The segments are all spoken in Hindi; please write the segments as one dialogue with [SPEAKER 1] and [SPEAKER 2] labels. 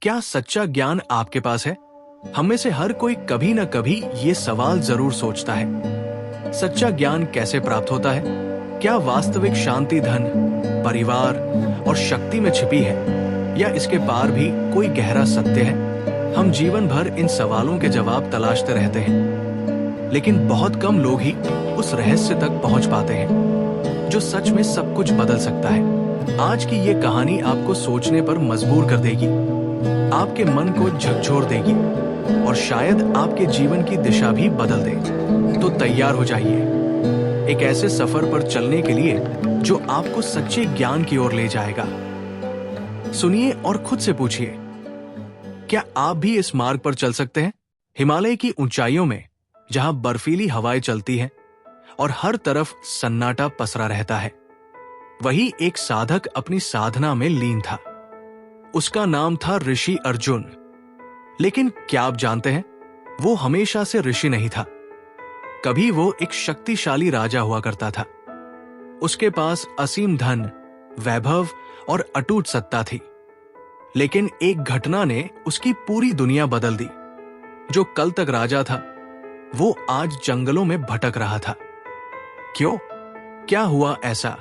[SPEAKER 1] क्या सच्चा ज्ञान आपके पास है? हम में से हर कोई कभी न कभी ये सवाल जरूर सोचता है। सच्चा ज्ञान कैसे प्राप्त होता है? क्या वास्तविक शांति धन, परिवार और शक्ति में छिपी है, या इसके पार भी कोई गहरा सत्य है? हम जीवन भर इन सवालों के जवाब तलाशते रहते हैं, लेकिन बहुत कम लोग ही उस रहस्य तक पहुंच पाते हैं जो सच में सब कुछ बदल सकता है। आज की ये कहानी आपको सोचने पर मजबूर कर देगी, आपके मन को झकझोर देगी और शायद आपके जीवन की दिशा भी बदल दे। तो तैयार हो जाइए एक ऐसे सफर पर चलने के लिए जो आपको सच्चे ज्ञान की ओर ले जाएगा। सुनिए और खुद से पूछिए, क्या आप भी इस मार्ग पर चल सकते हैं? हिमालय की ऊंचाइयों में, जहां बर्फीली हवाएं चलती हैं और हर तरफ सन्नाटा पसरा रहता है, वही एक साधक अपनी साधना में लीन था। उसका नाम था ऋषि अर्जुन। लेकिन क्या आप जानते हैं, वो हमेशा से ऋषि नहीं था। कभी वो एक शक्तिशाली राजा हुआ करता था। उसके पास असीम धन, वैभव और अटूट सत्ता थी। लेकिन एक घटना ने उसकी पूरी दुनिया बदल दी। जो कल तक राजा था, वो आज जंगलों में भटक रहा था। क्यों? क्या हुआ ऐसा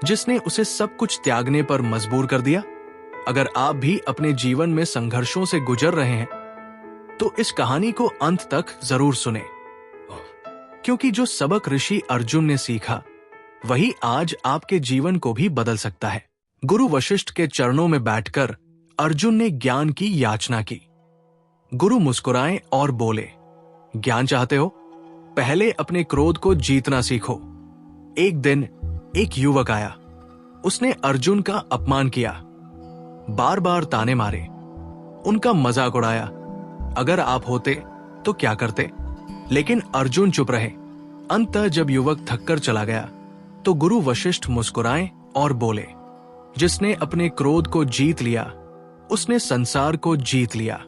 [SPEAKER 1] जिसने उसे सब कुछ त्यागने पर मजबूर कर दिया? अगर आप भी अपने जीवन में संघर्षों से गुजर रहे हैं, तो इस कहानी को अंत तक जरूर सुने, क्योंकि जो सबक ऋषि अर्जुन ने सीखा, वही आज आपके जीवन को भी बदल सकता है। गुरु वशिष्ठ के चरणों में बैठकर अर्जुन ने ज्ञान की याचना की। गुरु मुस्कुराए और बोले, ज्ञान चाहते हो? पहले अपने क्रोध को जीतना सीखो। एक दिन एक युवक आया। उसने अर्जुन का अपमान किया, बार बार ताने मारे, उनका मजाक उड़ाया। अगर आप होते तो क्या करते? लेकिन अर्जुन चुप रहे। अंततः जब युवक थककर चला गया, तो गुरु वशिष्ठ मुस्कुराए और बोले, जिसने अपने क्रोध को जीत लिया, उसने संसार को जीत लिया।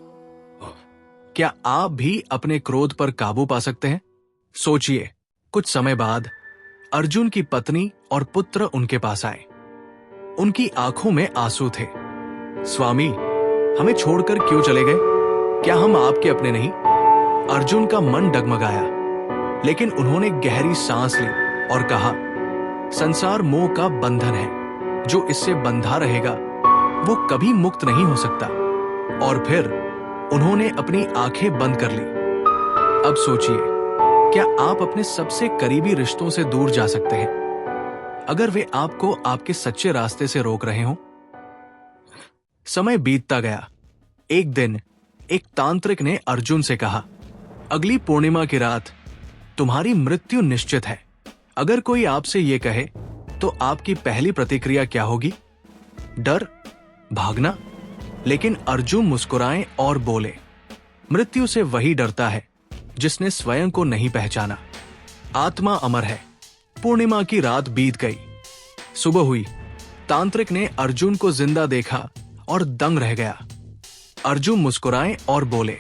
[SPEAKER 1] क्या आप भी अपने क्रोध पर काबू पा सकते हैं? सोचिए। कुछ समय बाद अर्जुन की पत्नी और पुत्र उनके पास आए। उनकी आंखों में आंसू थे। स्वामी, हमें छोड़कर क्यों चले गए? क्या हम आपके अपने नहीं? अर्जुन का मन डगमगाया, लेकिन उन्होंने गहरी सांस ली और कहा, संसार मोह का बंधन है। जो इससे बंधा रहेगा, वो कभी मुक्त नहीं हो सकता। और फिर उन्होंने अपनी आंखें बंद कर ली। अब सोचिए, क्या आप अपने सबसे करीबी रिश्तों से दूर जा सकते हैं, अगर वे आपको आपके सच्चे रास्ते से रोक रहे हों? समय बीतता गया। एक दिन एक तांत्रिक ने अर्जुन से कहा, अगली पूर्णिमा की रात तुम्हारी मृत्यु निश्चित है। अगर कोई आपसे ये कहे, तो आपकी पहली प्रतिक्रिया क्या होगी? डर? भागना? लेकिन अर्जुन मुस्कुराए और बोले, मृत्यु से वही डरता है जिसने स्वयं को नहीं पहचाना। आत्मा अमर है। पूर्णिमा की रात बीत गई। सुबह हुई। तांत्रिक ने अर्जुन को जिंदा देखा और दंग रह गया। अर्जुन मुस्कुराए और बोले,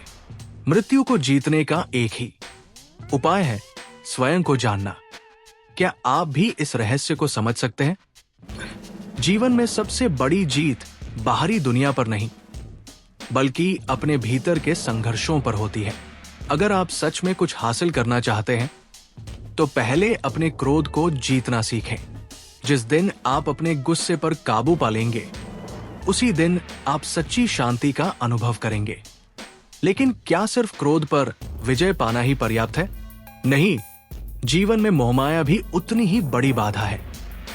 [SPEAKER 1] मृत्यु को जीतने का एक ही उपाय है, स्वयं को जानना। क्या आप भी इस रहस्य को समझ सकते हैं? जीवन में सबसे बड़ी जीत बाहरी दुनिया पर नहीं, बल्कि अपने भीतर के संघर्षों पर होती है। अगर आप सच में कुछ हासिल करना चाहते हैं, तो पहले अपने क्रोध को जीतना सीखें। जिस दिन आप अपने गुस्से पर काबू पा लेंगे, उसी दिन आप सच्ची शांति का अनुभव करेंगे। लेकिन क्या सिर्फ क्रोध पर विजय पाना ही पर्याप्त है? नहीं, जीवन में मोहमाया भी उतनी ही बड़ी बाधा है।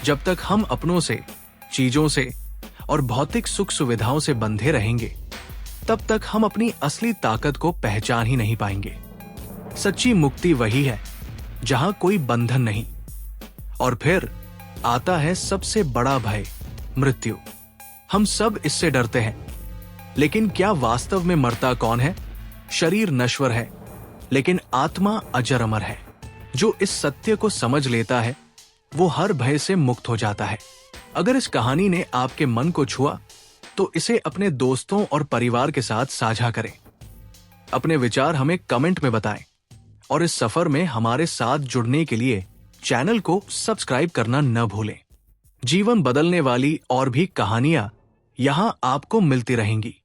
[SPEAKER 1] जब तक हम अपनों से, चीजों से और भौतिक सुख सुविधाओं से बंधे रहेंगे, तब तक हम अपनी असली ताकत को पहचान ही नहीं पाएंगे। सच्ची मुक्ति वही है जहां कोई बंधन नहीं। और फिर आता है सबसे बड़ा भय, मृत्यु। हम सब इससे डरते हैं, लेकिन क्या वास्तव में मरता कौन है? शरीर नश्वर है, लेकिन आत्मा अजर अमर है। जो इस सत्य को समझ लेता है, वो हर भय से मुक्त हो जाता है। अगर इस कहानी ने आपके मन को छुआ, तो इसे अपने दोस्तों और परिवार के साथ साझा करें। अपने विचार हमें कमेंट में बताएं और इस सफर में हमारे साथ जुड़ने के लिए चैनल को सब्सक्राइब करना न भूलें। जीवन बदलने वाली और भी कहानियां यहाँ आपको मिलती रहेंगी।